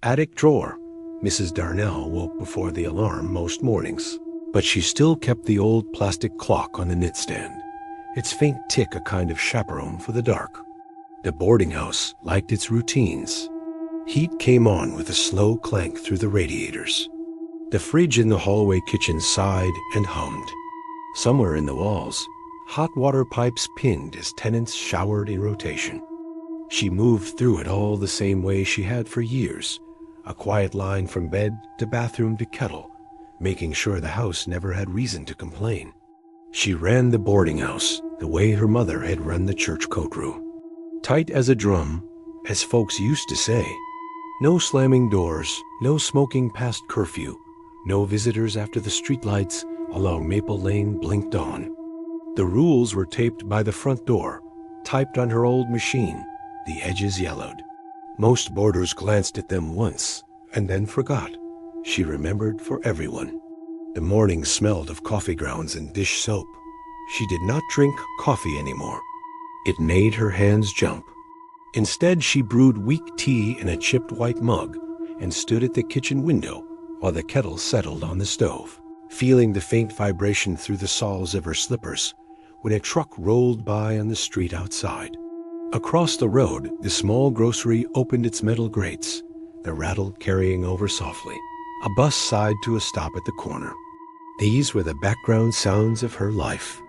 Attic drawer. Mrs. Darnell woke before the alarm most mornings, but she still kept the old plastic clock on the nightstand, its faint tick a kind of chaperone for the dark. The boarding house liked its routines. Heat came on with a slow clank through the radiators. The fridge in the hallway kitchen sighed and hummed. Somewhere in the walls, hot water pipes pinned as tenants showered in rotation. She moved through it all the same way she had for years, a quiet line from bed to bathroom to kettle, making sure the house never had reason to complain. She ran the boarding house the way her mother had run the church coat room. Tight as a drum, as folks used to say. No slamming doors, no smoking past curfew, no visitors after the streetlights along Maple Lane blinked on. The rules were taped by the front door, typed on her old machine, the edges yellowed. Most boarders glanced at them once and then forgot. She remembered for everyone. The morning smelled of coffee grounds and dish soap. She did not drink coffee anymore. It made her hands jump. Instead, she brewed weak tea in a chipped white mug and stood at the kitchen window while the kettle settled on the stove, feeling the faint vibration through the soles of her slippers when a truck rolled by on the street outside. Across the road, the small grocery opened its metal grates, the rattle carrying over softly. A bus sighed to a stop at the corner. These were the background sounds of her life.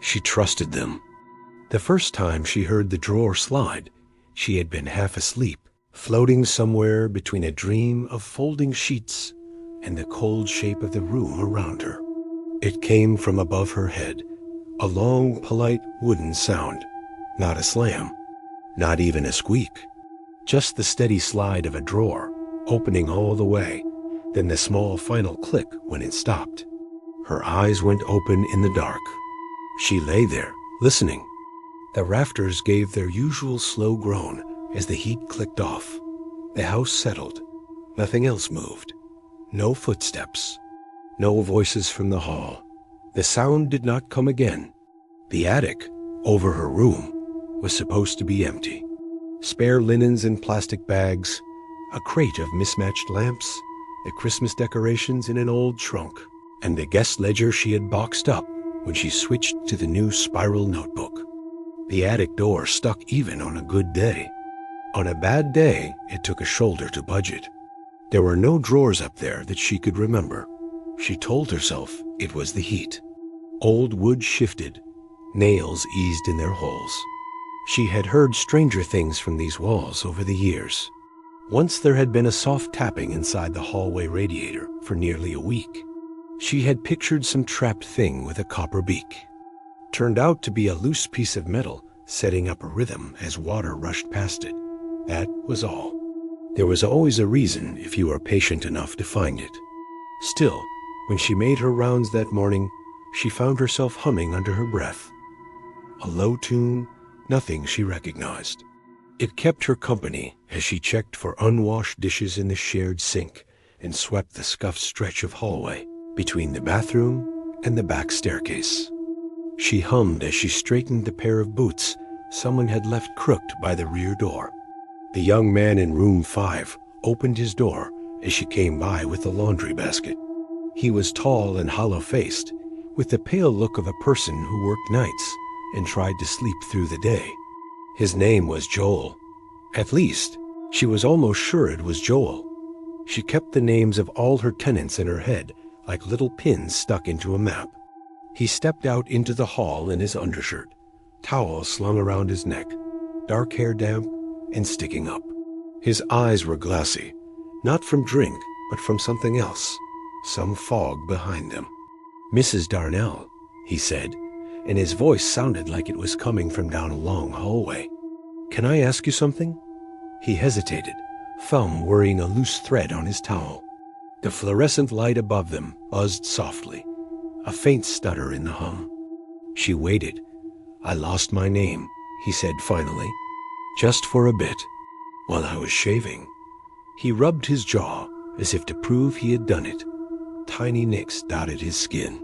She trusted them. The first time she heard the drawer slide, she had been half asleep, floating somewhere between a dream of folding sheets and the cold shape of the room around her. It came from above her head, a long, polite wooden sound, not a slam, not even a squeak, just the steady slide of a drawer, opening all the way, then the small final click when it stopped. Her eyes went open in the dark. She lay there, listening. The rafters gave their usual slow groan as the heat clicked off. The house settled. Nothing else moved. No footsteps. No voices from the hall. The sound did not come again. The attic, over her room, was supposed to be empty. Spare linens in plastic bags, a crate of mismatched lamps, the Christmas decorations in an old trunk, and the guest ledger she had boxed up when she switched to the new spiral notebook. The attic door stuck even on a good day. On a bad day, it took a shoulder to budget. There were no drawers up there that she could remember. She told herself it was the heat. Old wood shifted. Nails eased in their holes. She had heard stranger things from these walls over the years. Once there had been a soft tapping inside the hallway radiator for nearly a week. She had pictured some trapped thing with a copper beak. Turned out to be a loose piece of metal setting up a rhythm as water rushed past it. That was all. There was always a reason if you were patient enough to find it. Still, when she made her rounds that morning, she found herself humming under her breath. A low tune, nothing she recognized. It kept her company as she checked for unwashed dishes in the shared sink and swept the scuffed stretch of hallway between the bathroom and the back staircase. She hummed as she straightened the pair of boots someone had left crooked by the rear door. The young man in room 5 opened his door as she came by with the laundry basket. He was tall and hollow-faced, with the pale look of a person who worked nights and tried to sleep through the day. His name was Joel. At least, she was almost sure it was Joel. She kept the names of all her tenants in her head like little pins stuck into a map. He stepped out into the hall in his undershirt, towel slung around his neck, dark hair damp and sticking up. His eyes were glassy, not from drink, but from something else, some fog behind them. "Mrs. Darnell," he said, and his voice sounded like it was coming from down a long hallway. "Can I ask you something?" He hesitated, thumb worrying a loose thread on his towel. The fluorescent light above them buzzed softly, a faint stutter in the hum. She waited. "I lost my name," he said finally, "just for a bit, while I was shaving." He rubbed his jaw as if to prove he had done it. Tiny nicks dotted his skin.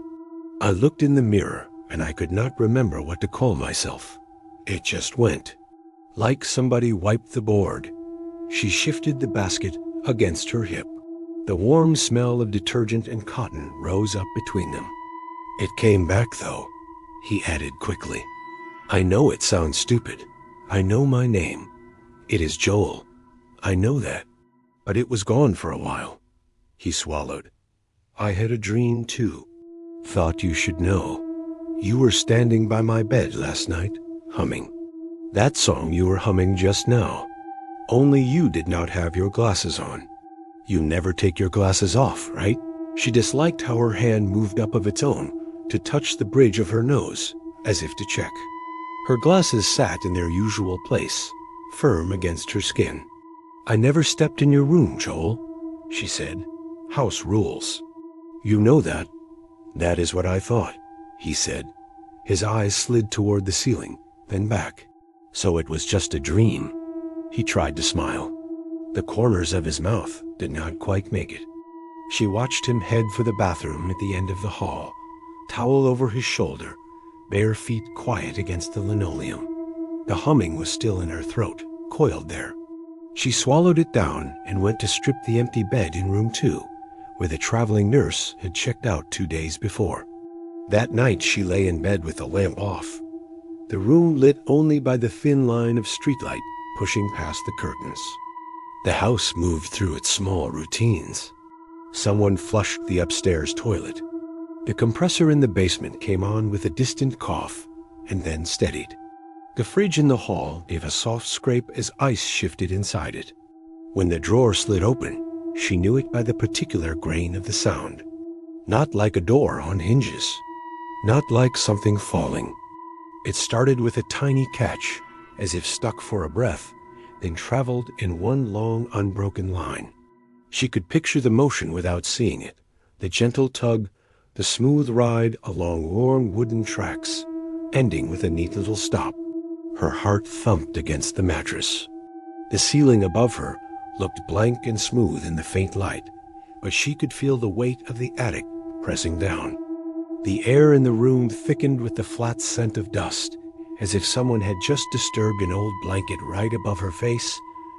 "I looked in the mirror and I could not remember what to call myself. It just went. Like somebody wiped the board." She shifted the basket against her hip. The warm smell of detergent and cotton rose up between them. "It came back, though," he added quickly. "I know it sounds stupid. I know my name. It is Joel. I know that. But it was gone for a while." He swallowed. "I had a dream, too. Thought you should know. You were standing by my bed last night, humming. That song you were humming just now. Only you did not have your glasses on. You never take your glasses off, right?" She disliked how her hand moved up of its own to touch the bridge of her nose, as if to check. Her glasses sat in their usual place, firm against her skin. "I never stepped in your room, Joel," she said. "House rules. You know that." "That is what I thought," he said. His eyes slid toward the ceiling, then back. "So it was just a dream." He tried to smile. The corners of his mouth did not quite make it. She watched him head for the bathroom at the end of the hall, towel over his shoulder, bare feet quiet against the linoleum. The humming was still in her throat, coiled there. She swallowed it down and went to strip the empty bed in room 2, where the traveling nurse had checked out 2 days before. That night she lay in bed with the lamp off, the room lit only by the thin line of streetlight pushing past the curtains. The house moved through its small routines. Someone flushed the upstairs toilet. The compressor in the basement came on with a distant cough and then steadied. The fridge in the hall gave a soft scrape as ice shifted inside it. When the drawer slid open, she knew it by the particular grain of the sound. Not like a door on hinges. Not like something falling. It started with a tiny catch, as if stuck for a breath, then traveled in one long, unbroken line. She could picture the motion without seeing it, the gentle tug, the smooth ride along worn wooden tracks, ending with a neat little stop. Her heart thumped against the mattress. The ceiling above her looked blank and smooth in the faint light, but she could feel the weight of the attic pressing down. The air in the room thickened with the flat scent of dust, as if someone had just disturbed an old blanket right above her face,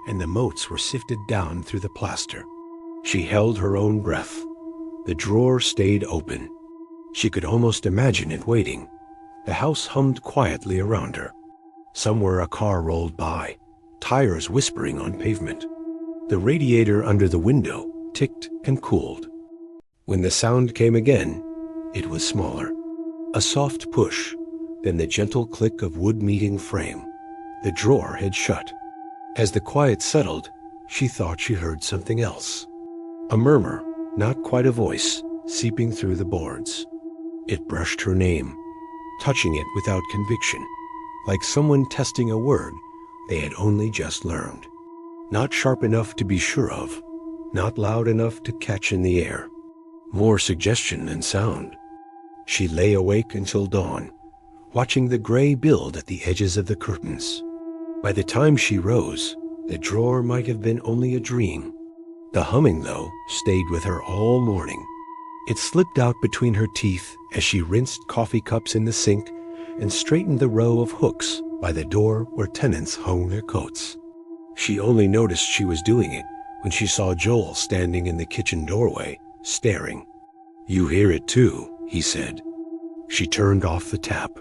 and the motes were sifted down through the plaster. She held her own breath. The drawer stayed open. She could almost imagine it waiting. The house hummed quietly around her. Somewhere a car rolled by, tires whispering on pavement. The radiator under the window ticked and cooled. When the sound came again, it was smaller. A soft push, then the gentle click of wood meeting frame. The drawer had shut. As the quiet settled, she thought she heard something else. A murmur, not quite a voice, seeping through the boards. It brushed her name, touching it without conviction, like someone testing a word they had only just learned. Not sharp enough to be sure of, not loud enough to catch in the air. More suggestion than sound. She lay awake until dawn, watching the gray build at the edges of the curtains. By the time she rose, the drawer might have been only a dream. The humming, though, stayed with her all morning. It slipped out between her teeth as she rinsed coffee cups in the sink and straightened the row of hooks by the door where tenants hung their coats. She only noticed she was doing it when she saw Joel standing in the kitchen doorway, staring. "You hear it too," he said. She turned off the tap.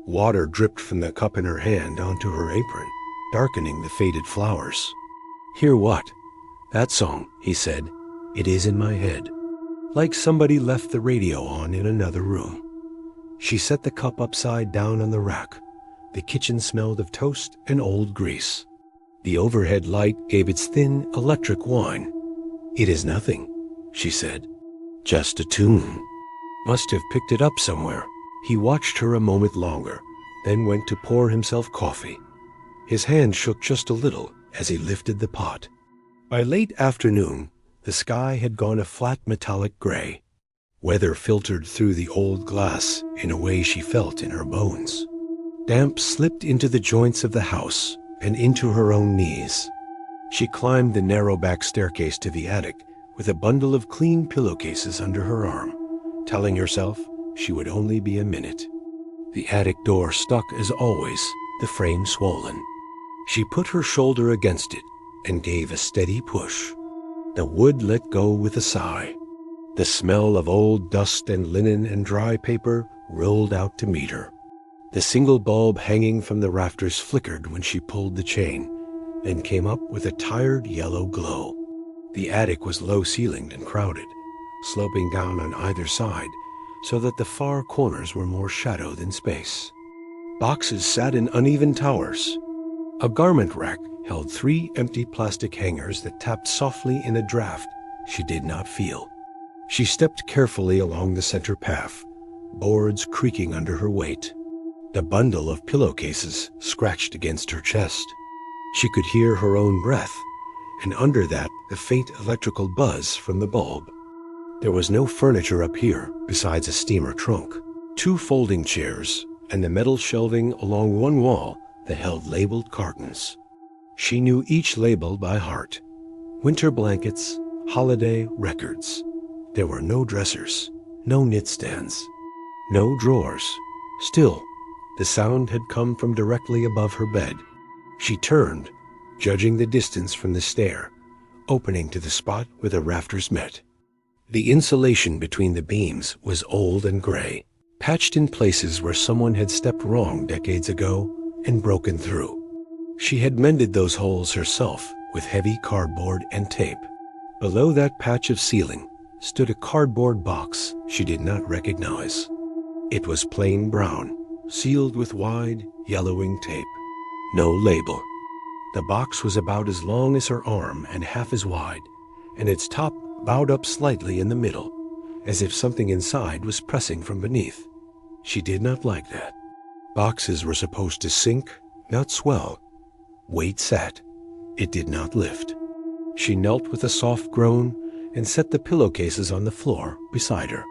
Water dripped from the cup in her hand onto her apron, darkening the faded flowers. "Hear what?" "That song," he said. "It is in my head. Like somebody left the radio on in another room." She set the cup upside down on the rack. The kitchen smelled of toast and old grease. The overhead light gave its thin electric whine. "It is nothing," she said. "Just a tune. Must have picked it up somewhere." He watched her a moment longer, then went to pour himself coffee. His hand shook just a little as he lifted the pot. By late afternoon, the sky had gone a flat metallic gray. Weather filtered through the old glass in a way she felt in her bones. Damp slipped into the joints of the house and into her own knees. She climbed the narrow back staircase to the attic with a bundle of clean pillowcases under her arm, telling herself she would only be a minute. The attic door stuck as always, the frame swollen. She put her shoulder against it and gave a steady push. The wood let go with a sigh. The smell of old dust and linen and dry paper rolled out to meet her. The single bulb hanging from the rafters flickered when she pulled the chain, and came up with a tired yellow glow. The attic was low-ceilinged and crowded, sloping down on either side, so that the far corners were more shadow than space. Boxes sat in uneven towers. A garment rack held 3 empty plastic hangers that tapped softly in a draft she did not feel. She stepped carefully along the center path, boards creaking under her weight. The bundle of pillowcases scratched against her chest. She could hear her own breath, and under that the faint electrical buzz from the bulb. There was no furniture up here besides a steamer trunk, 2 folding chairs, and the metal shelving along one wall that held labeled cartons. She knew each label by heart. Winter blankets, holiday records. There were no dressers, no knitstands, no drawers. Still, the sound had come from directly above her bed. She turned, judging the distance from the stair, opening to the spot where the rafters met. The insulation between the beams was old and gray, patched in places where someone had stepped wrong decades ago and broken through. She had mended those holes herself with heavy cardboard and tape. Below that patch of ceiling stood a cardboard box she did not recognize. It was plain brown, sealed with wide, yellowing tape. No label. The box was about as long as her arm and half as wide, and its top bowed up slightly in the middle, as if something inside was pressing from beneath. She did not like that. Boxes were supposed to sink, not swell. Weight sat. It did not lift. She knelt with a soft groan and set the pillowcases on the floor beside her.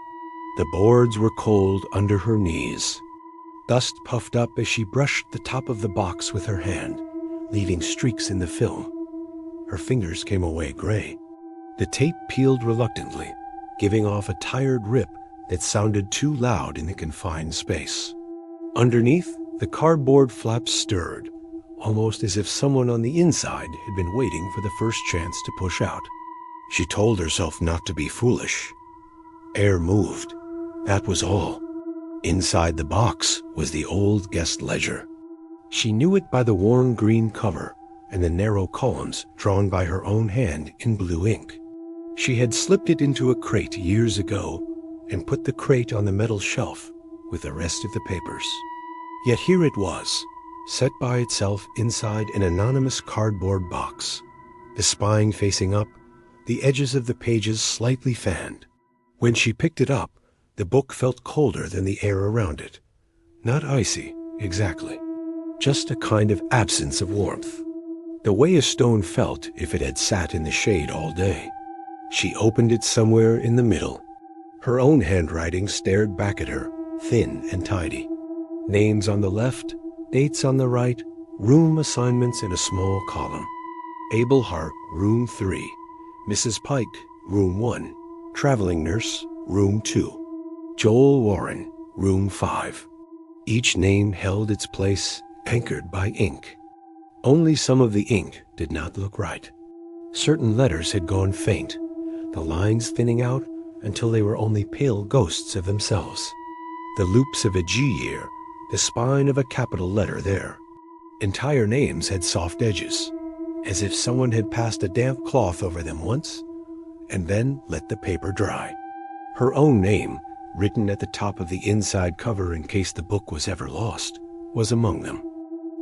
The boards were cold under her knees. Dust puffed up as she brushed the top of the box with her hand, leaving streaks in the film. Her fingers came away gray. The tape peeled reluctantly, giving off a tired rip that sounded too loud in the confined space. Underneath, the cardboard flaps stirred, almost as if someone on the inside had been waiting for the first chance to push out. She told herself not to be foolish. Air moved. That was all. Inside the box was the old guest ledger. She knew it by the worn green cover and the narrow columns drawn by her own hand in blue ink. She had slipped it into a crate years ago and put the crate on the metal shelf with the rest of the papers. Yet here it was, set by itself inside an anonymous cardboard box, the spine facing up, the edges of the pages slightly fanned. When she picked it up, the book felt colder than the air around it. Not icy, exactly. Just a kind of absence of warmth. The way a stone felt if it had sat in the shade all day. She opened it somewhere in the middle. Her own handwriting stared back at her, thin and tidy. Names on the left, dates on the right, room assignments in a small column. Abel Hart, room 3. Mrs. Pike, room 1. Traveling nurse, room 2. Joel Warren, room 5. Each name held its place, anchored by ink. Only some of the ink did not look right. Certain letters had gone faint, the lines thinning out until they were only pale ghosts of themselves. The loops of a G here, the spine of a capital letter there. Entire names had soft edges, as if someone had passed a damp cloth over them once, and then let the paper dry. Her own name, written at the top of the inside cover in case the book was ever lost, was among them.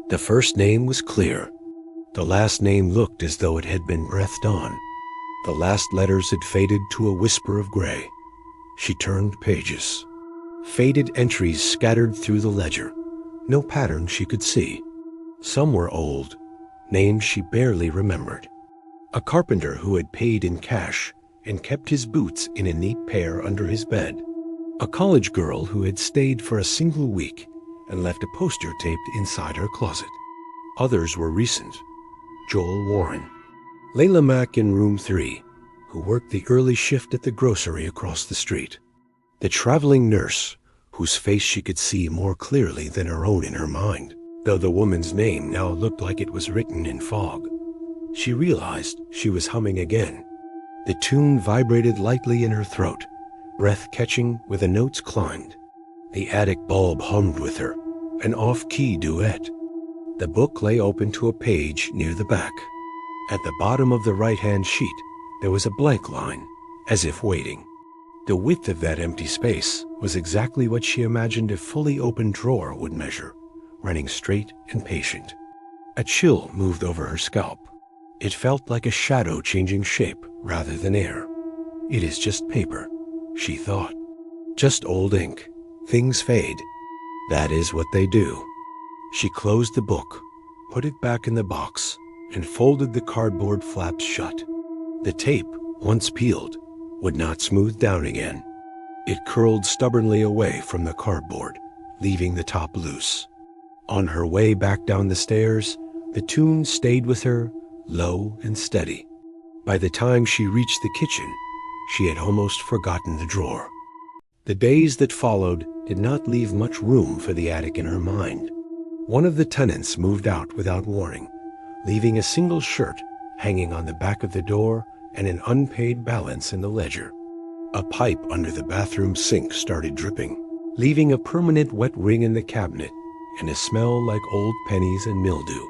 The first name was clear. The last name looked as though it had been breathed on. The last letters had faded to a whisper of gray. She turned pages. Faded entries scattered through the ledger. No pattern she could see. Some were old, names she barely remembered. A carpenter who had paid in cash and kept his boots in a neat pair under his bed. A college girl who had stayed for a single week and left a poster taped inside her closet. Others were recent. Joel Warren. Layla Mack in room 3, who worked the early shift at the grocery across the street. The traveling nurse, whose face she could see more clearly than her own in her mind, though the woman's name now looked like it was written in fog. She realized she was humming again. The tune vibrated lightly in her throat, breath catching where the notes climbed. The attic bulb hummed with her, an off-key duet. The book lay open to a page near the back. At the bottom of the right-hand sheet, there was a blank line, as if waiting. The width of that empty space was exactly what she imagined a fully opened drawer would measure, running straight and patient. A chill moved over her scalp. It felt like a shadow changing shape rather than air. It is just paper, she thought. Just old ink. Things fade. That is what they do. She closed the book, put it back in the box, and folded the cardboard flaps shut. The tape, once peeled, would not smooth down again. It curled stubbornly away from the cardboard, leaving the top loose. On her way back down the stairs, the tune stayed with her, low and steady. By the time she reached the kitchen, she had almost forgotten the drawer. The days that followed did not leave much room for the attic in her mind. One of the tenants moved out without warning, leaving a single shirt hanging on the back of the door and an unpaid balance in the ledger. A pipe under the bathroom sink started dripping, leaving a permanent wet ring in the cabinet and a smell like old pennies and mildew.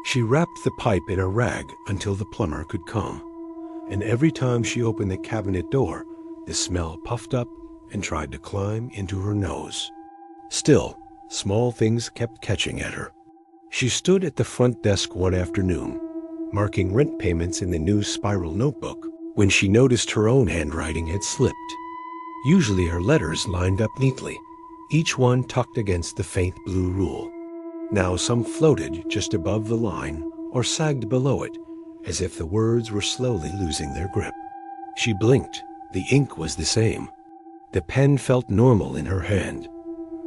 She wrapped the pipe in a rag until the plumber could come, and every time she opened the cabinet door, the smell puffed up and tried to climb into her nose. Still, small things kept catching at her. She stood at the front desk one afternoon, marking rent payments in the new spiral notebook, when she noticed her own handwriting had slipped. Usually her letters lined up neatly, each one tucked against the faint blue rule. Now some floated just above the line or sagged below it, as if the words were slowly losing their grip. She blinked. The ink was the same. The pen felt normal in her hand.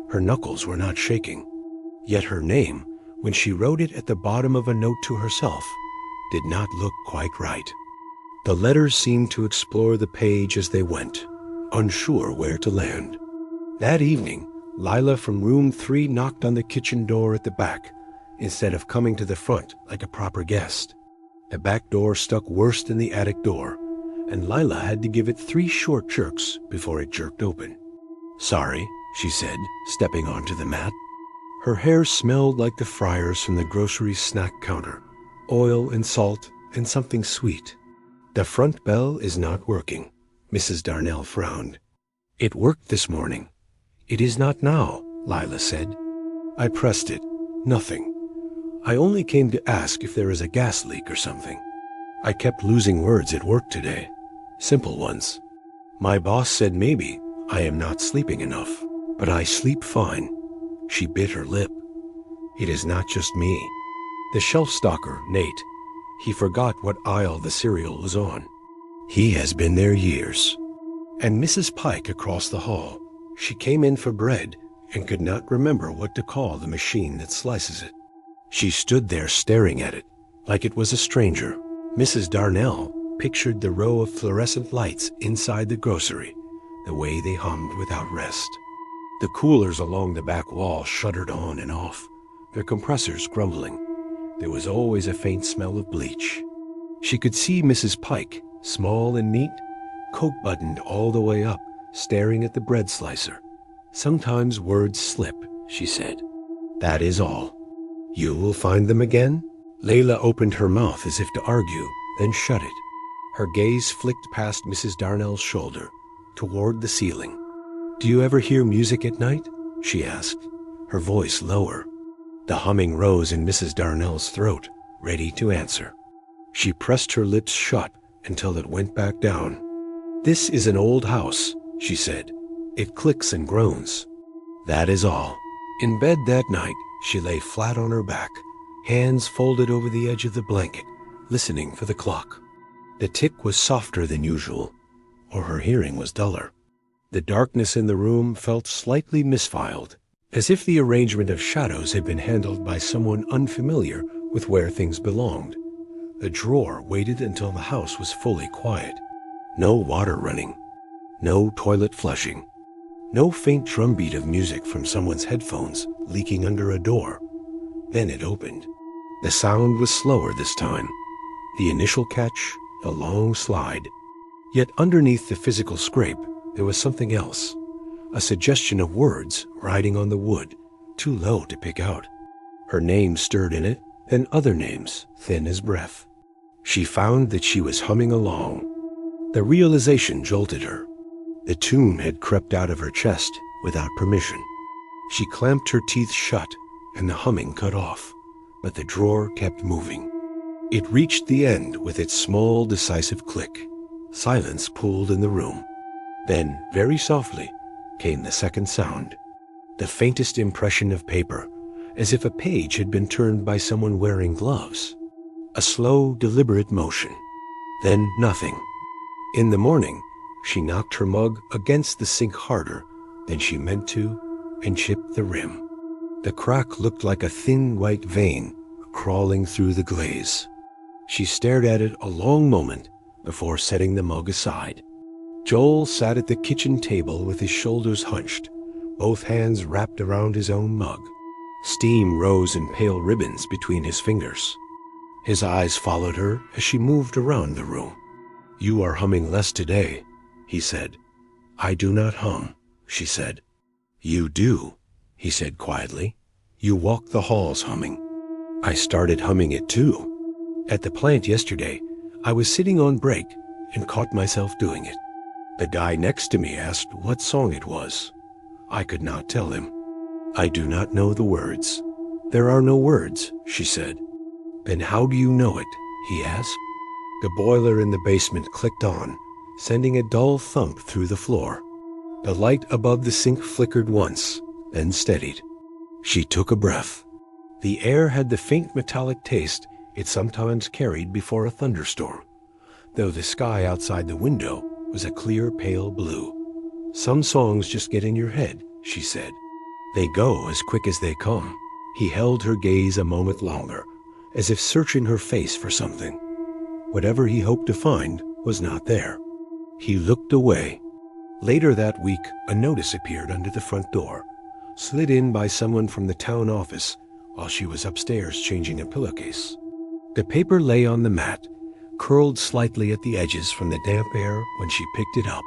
Her knuckles were not shaking. Yet her name, when she wrote it at the bottom of a note to herself, did not look quite right. The letters seemed to explore the page as they went, unsure where to land. That evening, Lila from room 3 knocked on the kitchen door at the back, instead of coming to the front like a proper guest. The back door stuck worse than the attic door, and Lila had to give it 3 short jerks before it jerked open. "Sorry," she said, stepping onto the mat. Her hair smelled like the fryers from the grocery snack counter, oil and salt and something sweet. "The front bell is not working," Mrs. Darnell frowned. "It worked this morning." "It is not now," Lila said. "I pressed it. Nothing. I only came to ask if there is a gas leak or something. I kept losing words at work today. Simple ones. My boss said maybe I am not sleeping enough, but I sleep fine." She bit her lip. "It is not just me." The shelf stalker, Nate, he forgot what aisle the cereal was on. He has been there years. And Mrs. Pike across the hall. She came in for bread and could not remember what to call the machine that slices it. She stood there staring at it, like it was a stranger. Mrs. Darnell pictured the row of fluorescent lights inside the grocery, the way they hummed without rest. The coolers along the back wall shuddered on and off, their compressors grumbling. There was always a faint smell of bleach. She could see Mrs. Pike, small and neat, coat buttoned all the way up, staring at the bread slicer. "Sometimes words slip," she said. "That is all." "You will find them again?" Layla opened her mouth as if to argue, then shut it. Her gaze flicked past Mrs. Darnell's shoulder, toward the ceiling. "Do you ever hear music at night?" she asked, her voice lower. The humming rose in Mrs. Darnell's throat, ready to answer. She pressed her lips shut until it went back down. "This is an old house," she said. "It clicks and groans. That is all." In bed that night, she lay flat on her back, hands folded over the edge of the blanket, listening for the clock. The tick was softer than usual, or her hearing was duller. The darkness in the room felt slightly misfiled, as if the arrangement of shadows had been handled by someone unfamiliar with where things belonged. The drawer waited until the house was fully quiet. No water running. No toilet flushing. No faint drumbeat of music from someone's headphones leaking under a door. Then it opened. The sound was slower this time. The initial catch, the long slide. Yet underneath the physical scrape, there was something else, a suggestion of words riding on the wood, too low to pick out. Her name stirred in it, then other names, thin as breath. She found that she was humming along. The realization jolted her. The tune had crept out of her chest without permission. She clamped her teeth shut, and the humming cut off, but the drawer kept moving. It reached the end with its small, decisive click. Silence pulled in the room. Then, very softly, came the second sound, the faintest impression of paper, as if a page had been turned by someone wearing gloves. A slow, deliberate motion. Then nothing. In the morning, she knocked her mug against the sink harder than she meant to and chipped the rim. The crack looked like a thin white vein crawling through the glaze. She stared at it a long moment before setting the mug aside. Joel sat at the kitchen table with his shoulders hunched, both hands wrapped around his own mug. Steam rose in pale ribbons between his fingers. His eyes followed her as she moved around the room. "You are humming less today," he said. "I do not hum," she said. "You do," he said quietly. "You walk the halls humming." I started humming it too. At the plant yesterday, I was sitting on break and caught myself doing it. The guy next to me asked what song it was. I could not tell him. "I do not know the words." "There are no words," she said. "Then how do you know it?" he asked. The boiler in the basement clicked on, sending a dull thump through the floor. The light above the sink flickered once, then steadied. She took a breath. The air had the faint metallic taste it sometimes carried before a thunderstorm, though the sky outside the window was a clear pale blue. "Some songs just get in your head," she said. "They go as quick as they come." He held her gaze a moment longer, as if searching her face for something. Whatever he hoped to find was not there. He looked away. Later that week, a notice appeared under the front door, slid in by someone from the town office while she was upstairs changing a pillowcase. The paper lay on the mat, curled slightly at the edges from the damp air when she picked it up.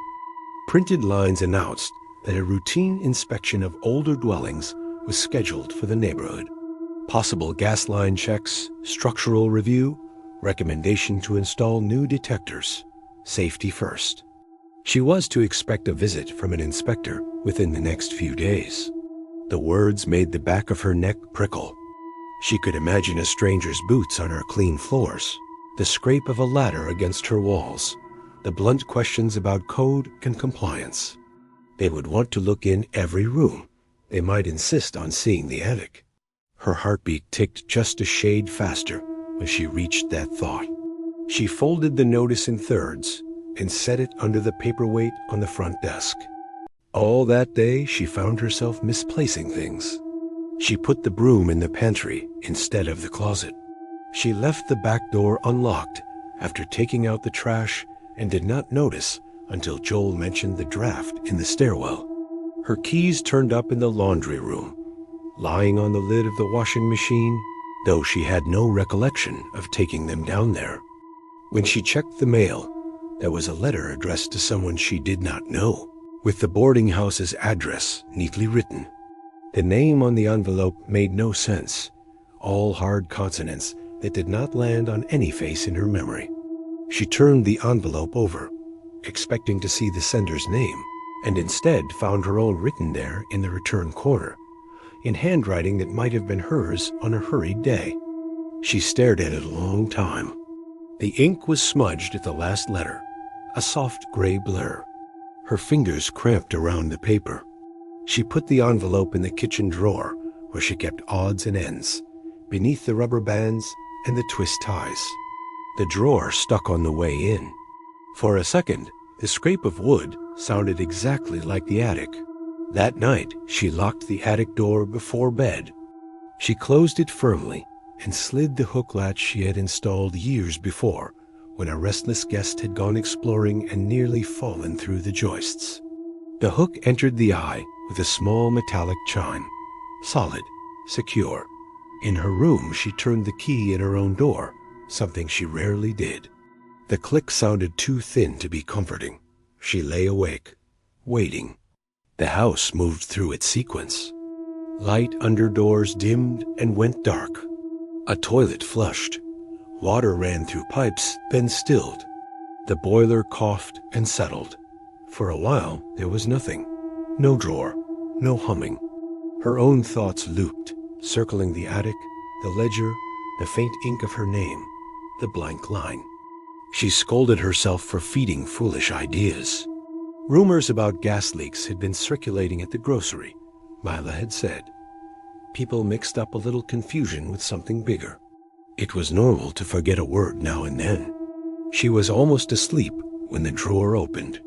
Printed lines announced that a routine inspection of older dwellings was scheduled for the neighborhood. Possible gas line checks, structural review, recommendation to install new detectors. Safety first. She was to expect a visit from an inspector within the next few days. The words made the back of her neck prickle. She could imagine a stranger's boots on her clean floors, the scrape of a ladder against her walls, the blunt questions about code and compliance. They would want to look in every room. They might insist on seeing the attic. Her heartbeat ticked just a shade faster when she reached that thought. She folded the notice in thirds and set it under the paperweight on the front desk. All that day, she found herself misplacing things. She put the broom in the pantry instead of the closet. She left the back door unlocked after taking out the trash and did not notice until Joel mentioned the draft in the stairwell. Her keys turned up in the laundry room, lying on the lid of the washing machine, though she had no recollection of taking them down there. When she checked the mail, there was a letter addressed to someone she did not know, with the boarding house's address neatly written. The name on the envelope made no sense, all hard consonants that did not land on any face in her memory. She turned the envelope over, expecting to see the sender's name, and instead found her own written there in the return corner, in handwriting that might have been hers on a hurried day. She stared at it a long time. The ink was smudged at the last letter, a soft gray blur. Her fingers cramped around the paper. She put the envelope in the kitchen drawer, where she kept odds and ends, beneath the rubber bands and the twist ties. The drawer stuck on the way in. For a second, the scrape of wood sounded exactly like the attic. That night, she locked the attic door before bed. She closed it firmly and slid the hook latch she had installed years before, when a restless guest had gone exploring and nearly fallen through the joists. The hook entered the eye with a small metallic chime, solid, secure. In her room, she turned the key in her own door, something she rarely did. The click sounded too thin to be comforting. She lay awake, waiting. The house moved through its sequence. Light under doors dimmed and went dark. A toilet flushed. Water ran through pipes, then stilled. The boiler coughed and settled. For a while, there was nothing. No drawer, no humming. Her own thoughts looped, circling the attic, the ledger, the faint ink of her name, the blank line. She scolded herself for feeding foolish ideas. Rumors about gas leaks had been circulating at the grocery, Mila had said. People mixed up a little confusion with something bigger. It was normal to forget a word now and then. She was almost asleep when the drawer opened.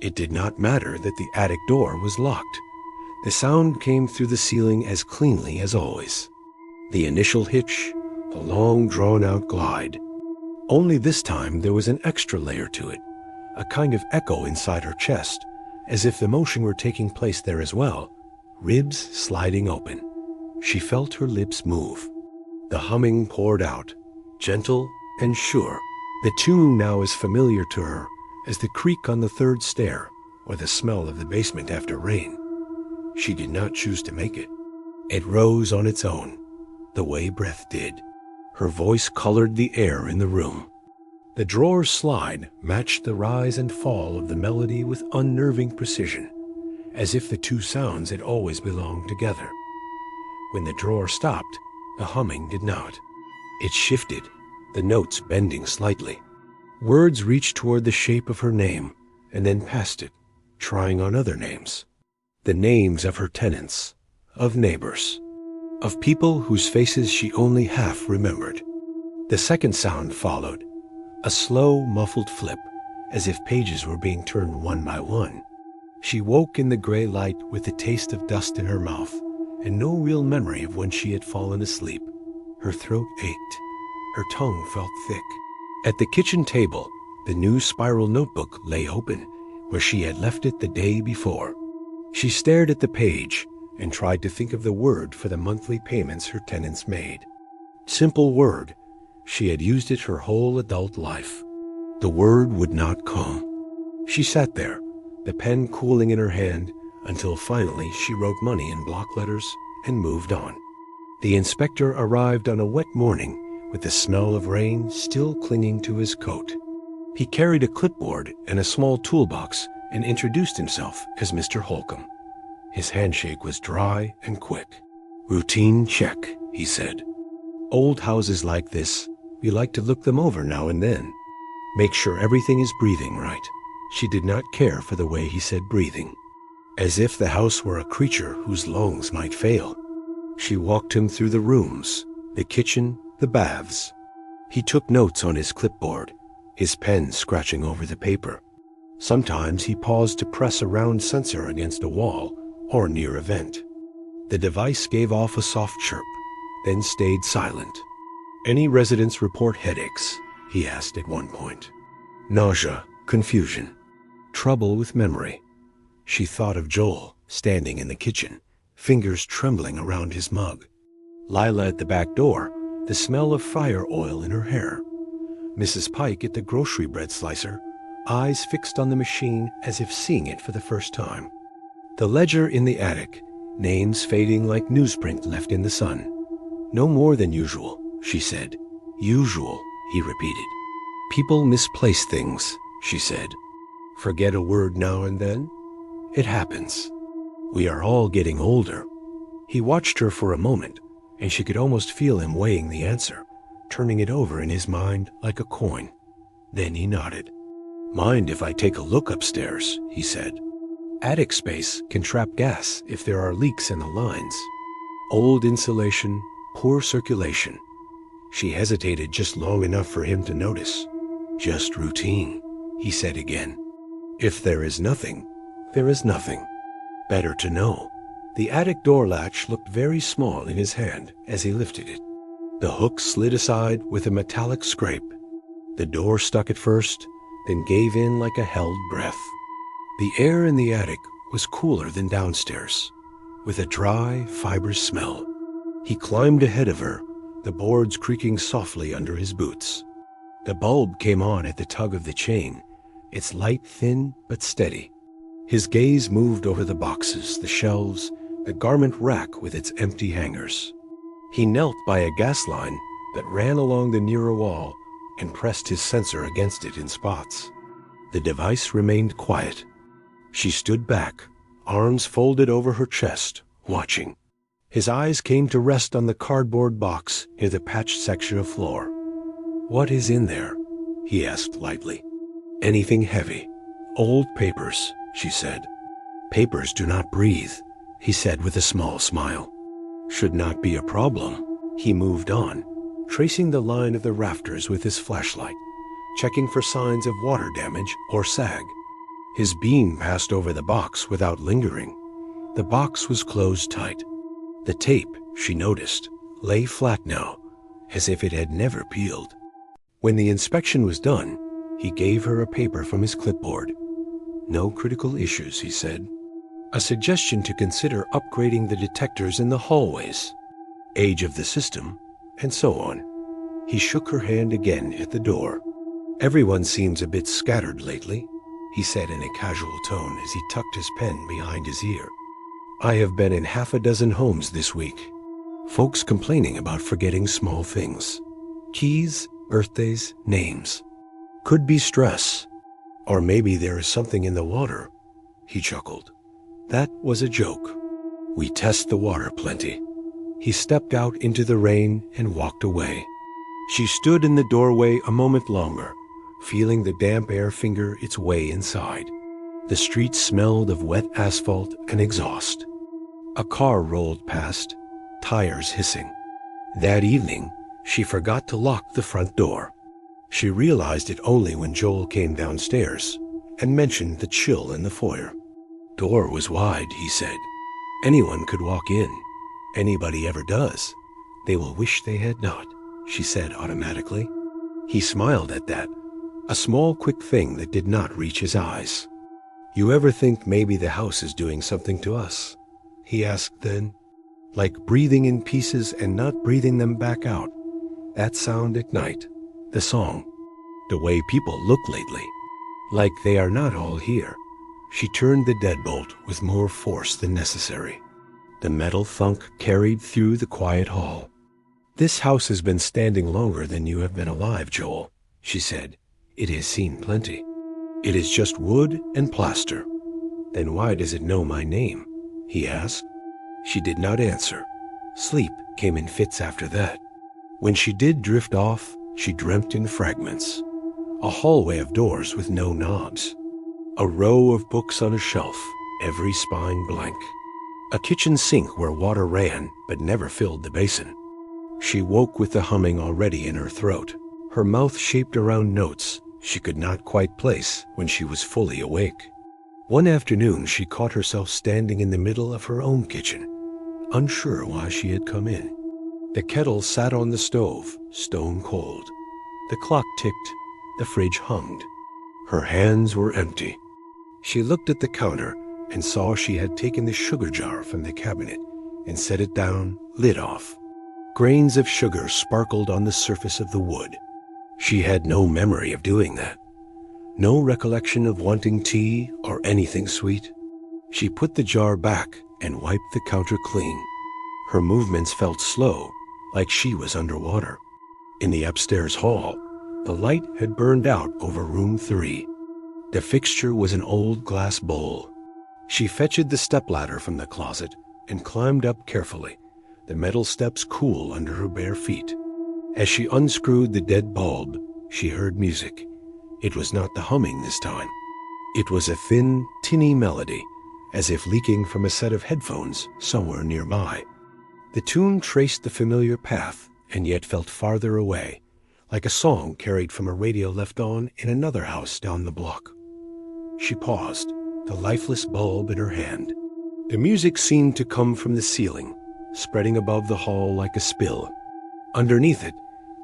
It did not matter that the attic door was locked. The sound came through the ceiling as cleanly as always. The initial hitch, the long drawn-out glide. Only this time there was an extra layer to it, a kind of echo inside her chest, as if the motion were taking place there as well, ribs sliding open. She felt her lips move. The humming poured out, gentle and sure, the tune now as familiar to her as the creak on the third stair or the smell of the basement after rain. She did not choose to make it. It rose on its own, the way breath did. Her voice colored the air in the room. The drawer's slide matched the rise and fall of the melody with unnerving precision, as if the two sounds had always belonged together. When the drawer stopped, the humming did not. It shifted, the notes bending slightly. Words reached toward the shape of her name, and then past it, trying on other names. The names of her tenants, of neighbors, of people whose faces she only half remembered. The second sound followed, a slow, muffled flip, as if pages were being turned one by one. She woke in the gray light with the taste of dust in her mouth, and no real memory of when she had fallen asleep. Her throat ached. Her tongue felt thick. At the kitchen table, the new spiral notebook lay open, where she had left it the day before. She stared at the page and tried to think of the word for the monthly payments her tenants made. Simple word. She had used it her whole adult life. The word would not come. She sat there, the pen cooling in her hand, until finally she wrote money in block letters and moved on. The inspector arrived on a wet morning with the smell of rain still clinging to his coat. He carried a clipboard and a small toolbox and introduced himself as Mr. Holcomb. His handshake was dry and quick. "Routine check," he said. "Old houses like this, we like to look them over now and then. Make sure everything is breathing right." She did not care for the way he said breathing, as if the house were a creature whose lungs might fail. She walked him through the rooms, the kitchen, the baths. He took notes on his clipboard, his pen scratching over the paper. Sometimes he paused to press a round sensor against a wall or near a vent. The device gave off a soft chirp, then stayed silent. "Any residents report headaches?" he asked at one point. Nausea, confusion, trouble with memory. She thought of Joel standing in the kitchen, fingers trembling around his mug. Lila at the back door, the smell of fire oil in her hair. Mrs. Pike at the grocery bread slicer, eyes fixed on the machine as if seeing it for the first time. The ledger in the attic, names fading like newsprint left in the sun. "No more than usual," she said. "Usual," he repeated. "People misplace things," she said. "Forget a word now and then. It happens. We are all getting older." He watched her for a moment, and she could almost feel him weighing the answer, turning it over in his mind like a coin. Then he nodded. "Mind if I take a look upstairs?" he said. "Attic space can trap gas if there are leaks in the lines. Old insulation, poor circulation." She hesitated just long enough for him to notice. "Just routine," he said again. "If there is nothing, there is nothing. Better to know." The attic door latch looked very small in his hand as he lifted it. The hook slid aside with a metallic scrape. The door stuck at first, then gave in like a held breath. The air in the attic was cooler than downstairs, with a dry, fibrous smell. He climbed ahead of her, the boards creaking softly under his boots. The bulb came on at the tug of the chain, its light thin but steady. His gaze moved over the boxes, the shelves, the garment rack with its empty hangers. He knelt by a gas line that ran along the nearer wall and pressed his sensor against it in spots. The device remained quiet. She stood back, arms folded over her chest, watching. His eyes came to rest on the cardboard box near the patched section of floor. "What is in there?" he asked lightly. "Anything heavy. Old papers," she said. "Papers do not breathe," he said with a small smile. "Should not be a problem." He moved on, tracing the line of the rafters with his flashlight, checking for signs of water damage or sag. His beam passed over the box without lingering. The box was closed tight. The tape, she noticed, lay flat now, as if it had never peeled. When the inspection was done, he gave her a paper from his clipboard. "No critical issues," he said. A suggestion to consider upgrading the detectors in the hallways, age of the system, and so on. He shook her hand again at the door. "Everyone seems a bit scattered lately," he said in a casual tone as he tucked his pen behind his ear. "I have been in half a dozen homes this week. Folks complaining about forgetting small things. Keys, birthdays, names. Could be stress. Or maybe there is something in the water." He chuckled. "That was a joke. We test the water plenty." He stepped out into the rain and walked away. She stood in the doorway a moment longer, feeling the damp air finger its way inside. The street smelled of wet asphalt and exhaust. A car rolled past, tires hissing. That evening, she forgot to lock the front door. She realized it only when Joel came downstairs and mentioned the chill in the foyer. "Door was wide," he said. "Anyone could walk in. Anybody ever does. They will wish they had not," she said automatically. He smiled at that, a small quick thing that did not reach his eyes. "You ever think maybe the house is doing something to us?" he asked then. "Like breathing in pieces and not breathing them back out. That sound at night, the song, the way people look lately, like they are not all here." She turned the deadbolt with more force than necessary. The metal thunk carried through the quiet hall. "This house has been standing longer than you have been alive, Joel," she said. "It has seen plenty. It is just wood and plaster." "Then why does it know my name?" he asked. She did not answer. Sleep came in fits after that. When she did drift off, she dreamt in fragments. A hallway of doors with no knobs. A row of books on a shelf, every spine blank. A kitchen sink where water ran but never filled the basin. She woke with the humming already in her throat, her mouth shaped around notes she could not quite place when she was fully awake. One afternoon she caught herself standing in the middle of her own kitchen, unsure why she had come in. The kettle sat on the stove, stone cold. The clock ticked, the fridge hummed. Her hands were empty. She looked at the counter and saw she had taken the sugar jar from the cabinet and set it down, lid off. Grains of sugar sparkled on the surface of the wood. She had no memory of doing that. No recollection of wanting tea or anything sweet. She put the jar back and wiped the counter clean. Her movements felt slow, like she was underwater. In the upstairs hall, the light had burned out over room 3. The fixture was an old glass bowl. She fetched the stepladder from the closet and climbed up carefully, the metal steps cool under her bare feet. As she unscrewed the dead bulb, she heard music. It was not the humming this time. It was a thin, tinny melody, as if leaking from a set of headphones somewhere nearby. The tune traced the familiar path and yet felt farther away, like a song carried from a radio left on in another house down the block. She paused, the lifeless bulb in her hand. The music seemed to come from the ceiling, spreading above the hall like a spill. Underneath it,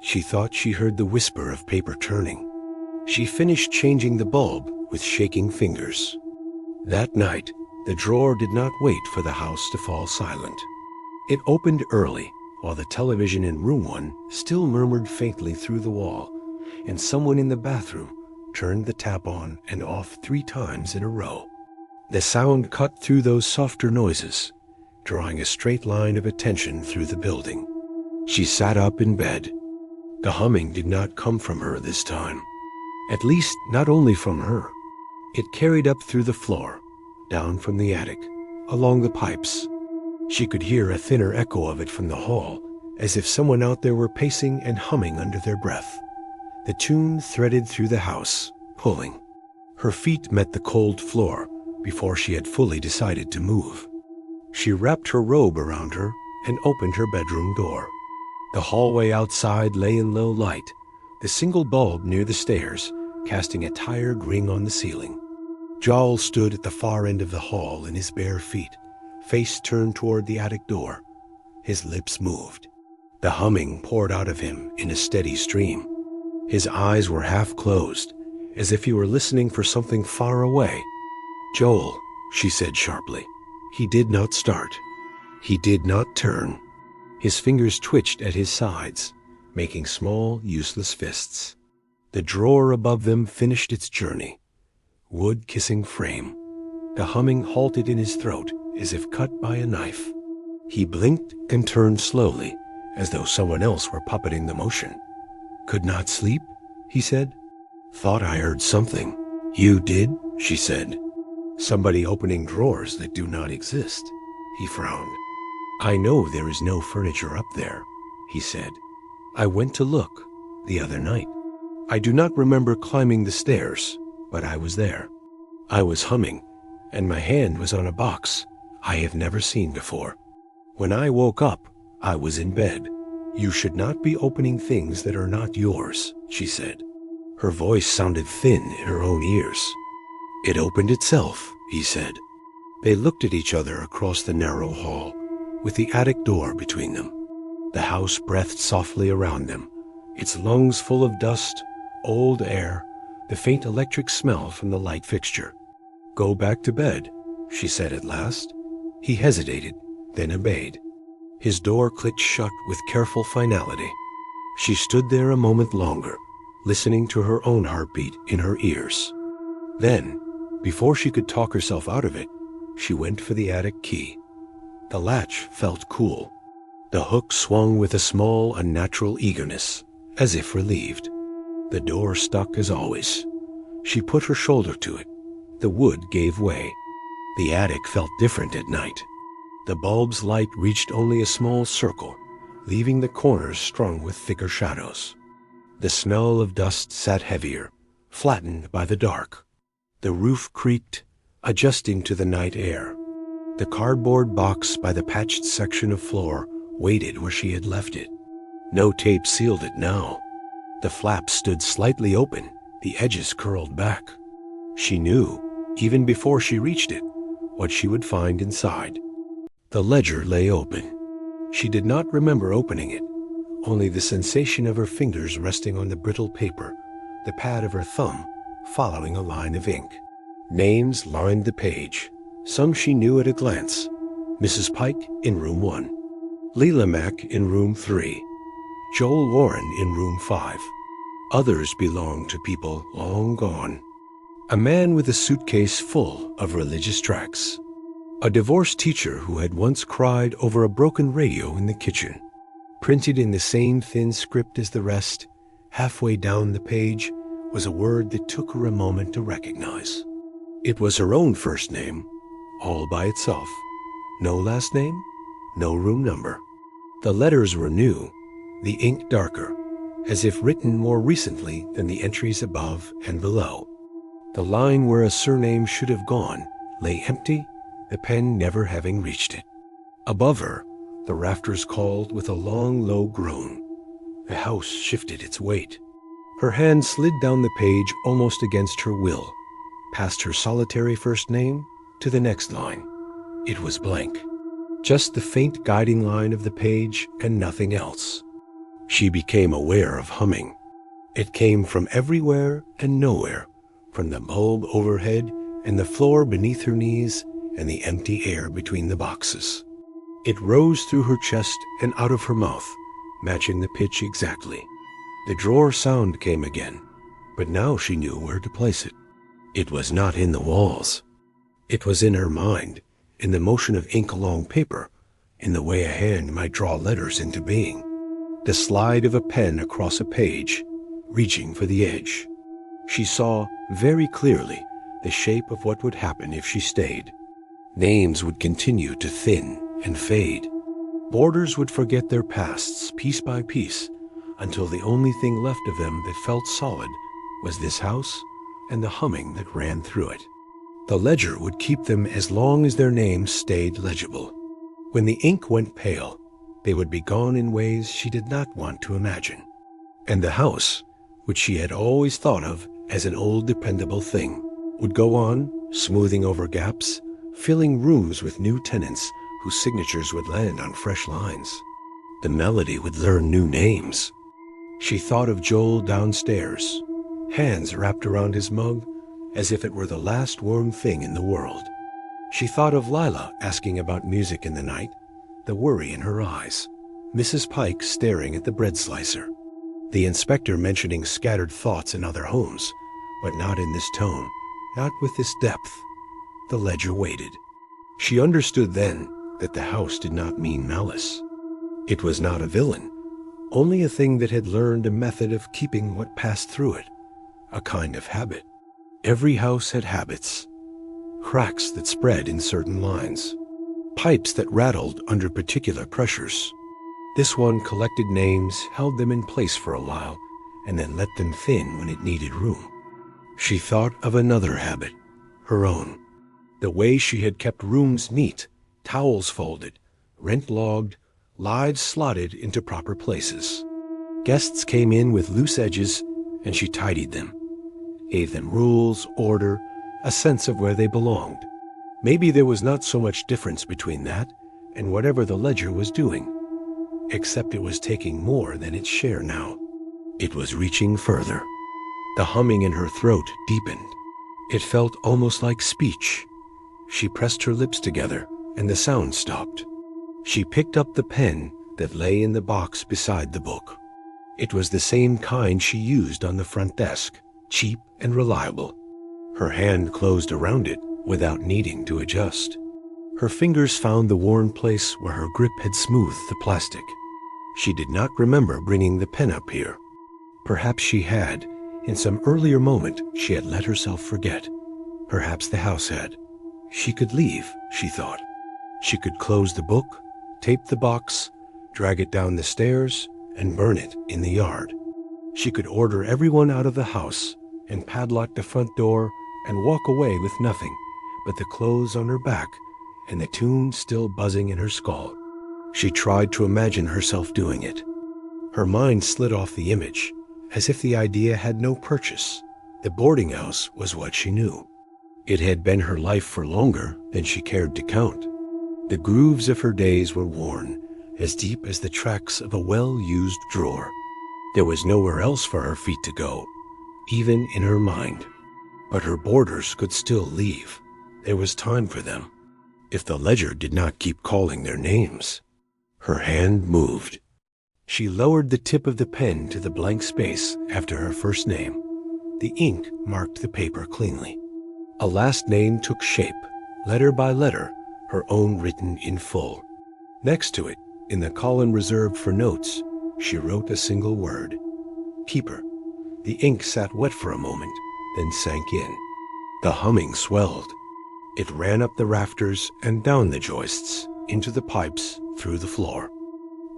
she thought she heard the whisper of paper turning. She finished changing the bulb with shaking fingers. That night, the drawer did not wait for the house to fall silent. It opened early, while the television in room 1 still murmured faintly through the wall, and someone in the bathroom turned the tap on and off 3 times in a row. The sound cut through those softer noises, drawing a straight line of attention through the building. She sat up in bed. The humming did not come from her this time. At least, not only from her. It carried up through the floor, down from the attic, along the pipes. She could hear a thinner echo of it from the hall, as if someone out there were pacing and humming under their breath. The tune threaded through the house, pulling. Her feet met the cold floor before she had fully decided to move. She wrapped her robe around her and opened her bedroom door. The hallway outside lay in low light, the single bulb near the stairs casting a tired ring on the ceiling. Joel stood at the far end of the hall in his bare feet, face turned toward the attic door. His lips moved. The humming poured out of him in a steady stream. His eyes were half closed, as if he were listening for something far away. "Joel," she said sharply. He did not start. He did not turn. His fingers twitched at his sides, making small, useless fists. The drawer above them finished its journey. Wood-kissing frame. The humming halted in his throat, as if cut by a knife. He blinked and turned slowly, as though someone else were puppeting the motion. "Could not sleep?" he said. "Thought I heard something." "You did?" she said. "Somebody opening drawers that do not exist." He frowned. "I know there is no furniture up there," he said. "I went to look the other night. I do not remember climbing the stairs, but I was there. I was humming, and my hand was on a box I have never seen before. When I woke up, I was in bed. You should not be opening things that are not yours," she said. Her voice sounded thin in her own ears. "It opened itself," he said. They looked at each other across the narrow hall, with the attic door between them. The house breathed softly around them, its lungs full of dust, old air, the faint electric smell from the light fixture. "Go back to bed," she said at last. He hesitated, then obeyed. His door clicked shut with careful finality. She stood there a moment longer, listening to her own heartbeat in her ears. Then, before she could talk herself out of it, she went for the attic key. The latch felt cool. The hook swung with a small, unnatural eagerness, as if relieved. The door stuck as always. She put her shoulder to it. The wood gave way. The attic felt different at night. The bulb's light reached only a small circle, leaving the corners strung with thicker shadows. The smell of dust sat heavier, flattened by the dark. The roof creaked, adjusting to the night air. The cardboard box by the patched section of floor waited where she had left it. No tape sealed it now. The flap stood slightly open, the edges curled back. She knew, even before she reached it, what she would find inside. The ledger lay open. She did not remember opening it, only the sensation of her fingers resting on the brittle paper, the pad of her thumb following a line of ink. Names lined the page. Some she knew at a glance. Mrs. Pike in room 1. Leela Mack in room 3. Joel Warren in room 5. Others belonged to people long gone. A man with a suitcase full of religious tracts. A divorced teacher who had once cried over a broken radio in the kitchen. Printed in the same thin script as the rest, halfway down the page, was a word that took her a moment to recognize. It was her own first name, all by itself. No last name, no room number. The letters were new, the ink darker, as if written more recently than the entries above and below. The line where a surname should have gone lay empty, the pen never having reached it. Above her, the rafters called with a long, low groan. The house shifted its weight. Her hand slid down the page almost against her will, past her solitary first name to the next line. It was blank. Just the faint guiding line of the page and nothing else. She became aware of humming. It came from everywhere and nowhere, from the bulb overhead and the floor beneath her knees and the empty air between the boxes. It rose through her chest and out of her mouth, matching the pitch exactly. The drawer sound came again, but now she knew where to place it. It was not in the walls. It was in her mind, in the motion of ink along paper, in the way a hand might draw letters into being. The slide of a pen across a page, reaching for the edge. She saw very clearly the shape of what would happen if she stayed. Names would continue to thin and fade. Borders would forget their pasts piece by piece, until the only thing left of them that felt solid was this house and the humming that ran through it. The ledger would keep them as long as their names stayed legible. When the ink went pale, they would be gone in ways she did not want to imagine. And the house, which she had always thought of as an old dependable thing, would go on, smoothing over gaps, filling rooms with new tenants whose signatures would land on fresh lines. The melody would learn new names. She thought of Joel downstairs, hands wrapped around his mug as if it were the last warm thing in the world. She thought of Lila asking about music in the night, the worry in her eyes, Mrs. Pike staring at the bread slicer, the inspector mentioning scattered thoughts in other homes, but not in this tone, not with this depth. The ledger waited. She understood then that the house did not mean malice. It was not a villain, only a thing that had learned a method of keeping what passed through it, a kind of habit. Every house had habits, cracks that spread in certain lines, pipes that rattled under particular pressures. This one collected names, held them in place for a while, and then let them thin when it needed room. She thought of another habit, her own, the way she had kept rooms neat, towels folded, rent logged, lives slotted into proper places. Guests came in with loose edges, and she tidied them, gave them rules, order, a sense of where they belonged. Maybe there was not so much difference between that and whatever the ledger was doing, except it was taking more than its share now. It was reaching further. The humming in her throat deepened. It felt almost like speech. She pressed her lips together, and the sound stopped. She picked up the pen that lay in the box beside the book. It was the same kind she used on the front desk, cheap and reliable. Her hand closed around it without needing to adjust. Her fingers found the worn place where her grip had smoothed the plastic. She did not remember bringing the pen up here. Perhaps she had. In some earlier moment, she had let herself forget. Perhaps the house had. She could leave, she thought. She could close the book, tape the box, drag it down the stairs, and burn it in the yard. She could order everyone out of the house and padlock the front door and walk away with nothing but the clothes on her back and the tune still buzzing in her skull. She tried to imagine herself doing it. Her mind slid off the image, as if the idea had no purchase. The boarding house was what she knew. It had been her life for longer than she cared to count. The grooves of her days were worn, as deep as the tracks of a well-used drawer. There was nowhere else for her feet to go, even in her mind. But her boarders could still leave. There was time for them, if the ledger did not keep calling their names. Her hand moved. She lowered the tip of the pen to the blank space after her first name. The ink marked the paper cleanly. A last name took shape, letter by letter, her own written in full. Next to it, in the column reserved for notes, she wrote a single word. Keeper. The ink sat wet for a moment, then sank in. The humming swelled. It ran up the rafters and down the joists, into the pipes, through the floor.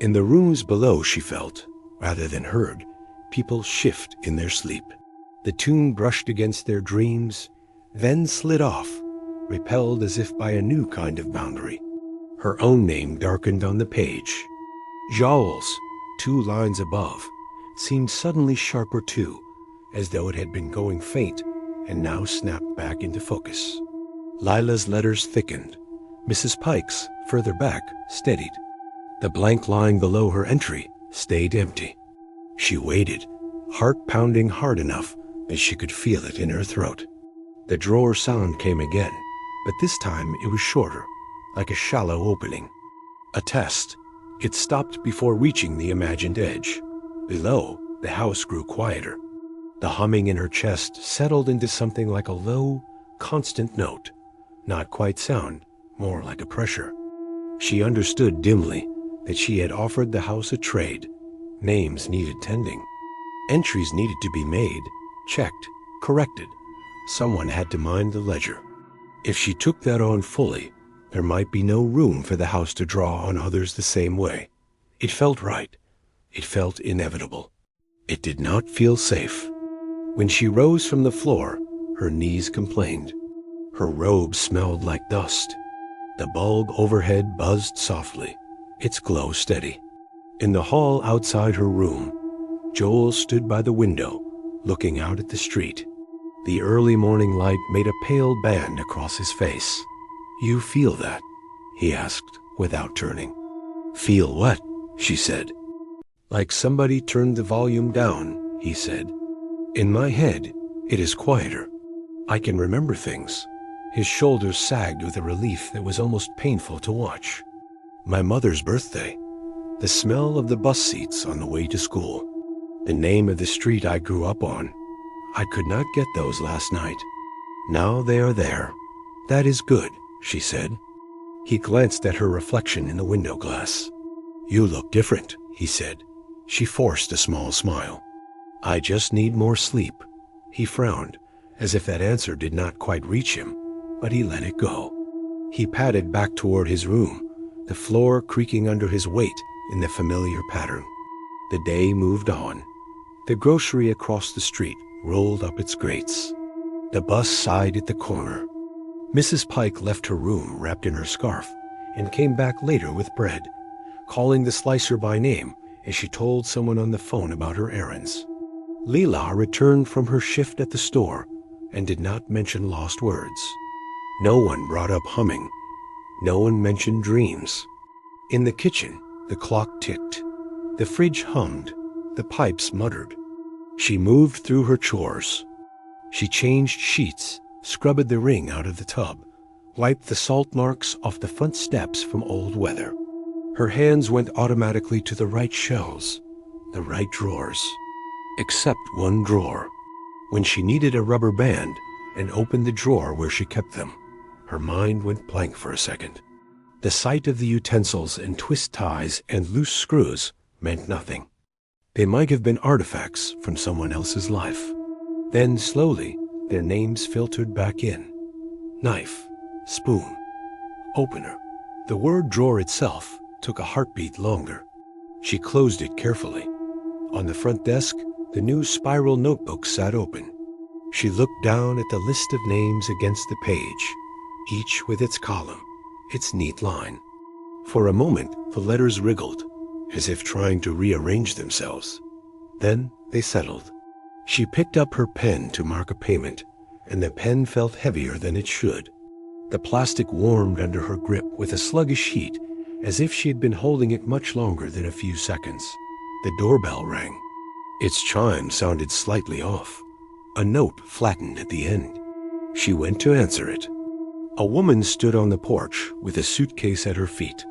In the rooms below, she felt, rather than heard, people shift in their sleep. The tune brushed against their dreams, then slid off, repelled as if by a new kind of boundary. Her own name darkened on the page. Jowls, 2 lines above, seemed suddenly sharper too, as though it had been going faint and now snapped back into focus. Lila's letters thickened. Mrs. Pike's, further back, steadied. The blank line below her entry stayed empty. She waited, heart pounding hard enough that she could feel it in her throat. The drawer sound came again, but this time it was shorter, like a shallow opening. A test. It stopped before reaching the imagined edge. Below, The house grew quieter. The humming in her chest settled into something like a low, constant note. Not quite sound, more like a pressure. She understood dimly that she had offered the house a trade. Names needed tending. Entries needed to be made, checked, corrected. Someone had to mind the ledger. If she took that on fully, there might be no room for the house to draw on others the same way. It felt right. It felt inevitable. It did not feel safe. When she rose from the floor, her knees complained. Her robe smelled like dust. The bulb overhead buzzed softly, its glow steady. In the hall outside her room, Joel stood by the window, looking out at the street. The early morning light made a pale band across his face. "You feel that?" he asked, without turning. "Feel what?" she said. "Like somebody turned the volume down," he said. "In my head, it is quieter. I can remember things." His shoulders sagged with a relief that was almost painful to watch. "My mother's birthday. The smell of the bus seats on the way to school. The name of the street I grew up on. I could not get those last night. Now they are there. That is good," she said. He glanced at her reflection in the window glass. "You look different," he said. She forced a small smile. "I just need more sleep." He frowned, as if that answer did not quite reach him, but he let it go. He padded back toward his room, the floor creaking under his weight in the familiar pattern. The day moved on. The grocery across the street rolled up its grates. The bus sighed at the corner. Mrs. Pike left her room wrapped in her scarf and came back later with bread, calling the slicer by name as she told someone on the phone about her errands. Leela returned from her shift at the store and did not mention lost words. No one brought up humming. No one mentioned dreams. In the kitchen, the clock ticked. The fridge hummed. The pipes muttered. She moved through her chores. She changed sheets, scrubbed the ring out of the tub, wiped the salt marks off the front steps from old weather. Her hands went automatically to the right shelves, the right drawers. Except one drawer. When she needed a rubber band and opened the drawer where she kept them, her mind went blank for a second. The sight of the utensils and twist ties and loose screws meant nothing. They might have been artifacts from someone else's life. Then slowly, their names filtered back in. Knife, spoon, opener. The word drawer itself took a heartbeat longer. She closed it carefully. On the front desk, the new spiral notebook sat open. She looked down at the list of names against the page, each with its column, its neat line. For a moment, the letters wriggled, as if trying to rearrange themselves. Then they settled. She picked up her pen to mark a payment, and the pen felt heavier than it should. The plastic warmed under her grip with a sluggish heat, as if she had been holding it much longer than a few seconds. The doorbell rang. Its chime sounded slightly off. A note flattened at the end. She went to answer it. A woman stood on the porch with a suitcase at her feet,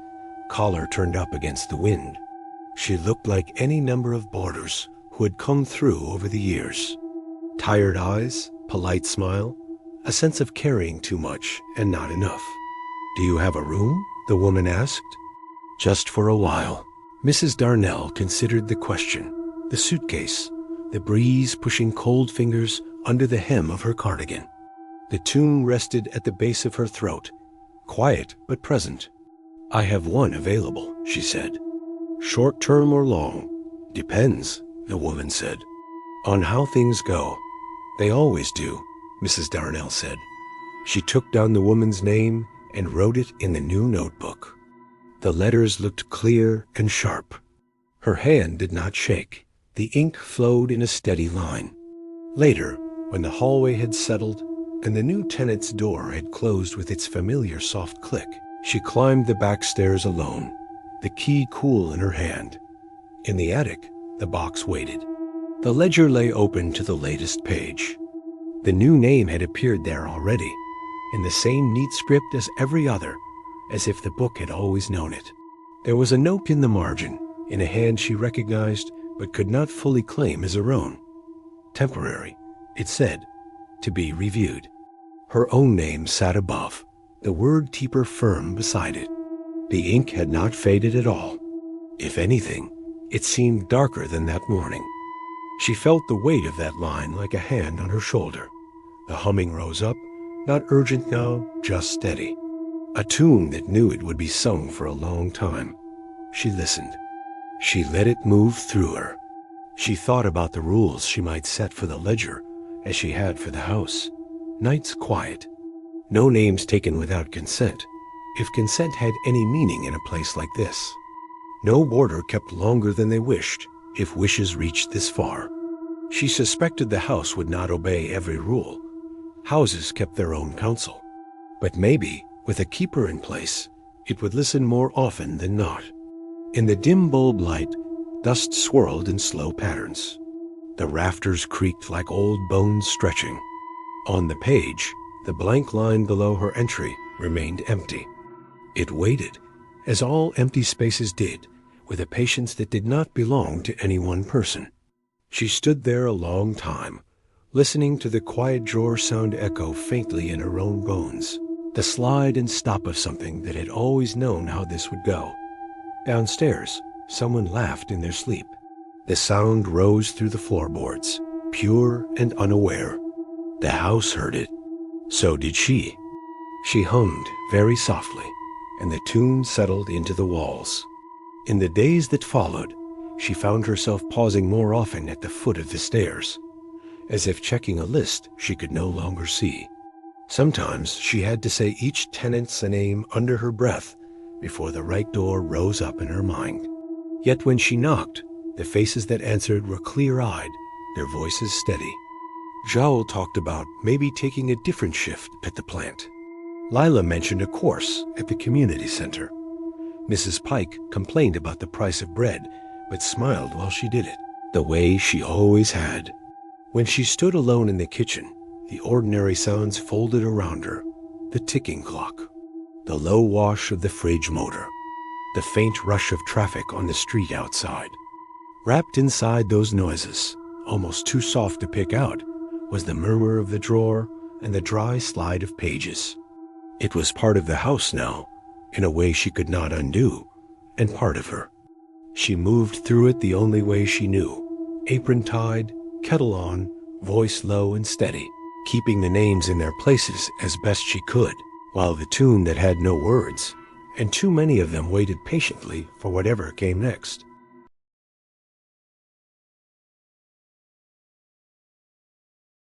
collar turned up against the wind. She looked like any number of boarders who had come through over the years. Tired eyes, polite smile, a sense of carrying too much and not enough. "Do you have a room?" the woman asked. "Just for a while." Mrs. Darnell considered the question, the suitcase, the breeze pushing cold fingers under the hem of her cardigan. The tune rested at the base of her throat, quiet but present. "I have one available," she said. "Short term or long? Depends," the woman said. "On how things go." "They always do," Mrs. Darnell said. She took down the woman's name and wrote it in the new notebook. The letters looked clear and sharp. Her hand did not shake. The ink flowed in a steady line. Later, when the hallway had settled and the new tenant's door had closed with its familiar soft click, she climbed the back stairs alone, the key cool in her hand. In the attic, the box waited. The ledger lay open to the latest page. The new name had appeared there already, in the same neat script as every other, as if the book had always known it. There was a note in the margin, in a hand she recognized but could not fully claim as her own. Temporary, it said, to be reviewed. Her own name sat above, the word "Teeper" firm beside it. The ink had not faded at all. If anything, it seemed darker than that morning. She felt the weight of that line like a hand on her shoulder. The humming rose up, not urgent now, just steady. A tune that knew it would be sung for a long time. She listened. She let it move through her. She thought about the rules she might set for the ledger, as she had for the house. Nights quiet. No names taken without consent, if consent had any meaning in a place like this. No boarder kept longer than they wished, if wishes reached this far. She suspected the house would not obey every rule. Houses kept their own counsel. But maybe, with a keeper in place, it would listen more often than not. In the dim bulb light, dust swirled in slow patterns. The rafters creaked like old bones stretching. On the page, the blank line below her entry remained empty. It waited, as all empty spaces did, with a patience that did not belong to any one person. She stood there a long time, listening to the quiet drawer sound echo faintly in her own bones, the slide and stop of something that had always known how this would go. Downstairs, someone laughed in their sleep. The sound rose through the floorboards, pure and unaware. The house heard it. So did she. She hummed very softly, and the tune settled into the walls. In the days that followed, she found herself pausing more often at the foot of the stairs, as if checking a list she could no longer see. Sometimes she had to say each tenant's name under her breath before the right door rose up in her mind. Yet when she knocked, the faces that answered were clear-eyed, their voices steady. Jowl talked about maybe taking a different shift at the plant. Lila mentioned a course at the community center. Mrs. Pike complained about the price of bread, but smiled while she did it, the way she always had. When she stood alone in the kitchen, the ordinary sounds folded around her, the ticking clock, the low wash of the fridge motor, the faint rush of traffic on the street outside. Wrapped inside those noises, almost too soft to pick out, was the murmur of the drawer and the dry slide of pages. It was part of the house now, in a way she could not undo, and part of her. She moved through it the only way she knew, apron tied, kettle on, voice low and steady, keeping the names in their places as best she could, while the tune that had no words, and too many of them waited patiently for whatever came next,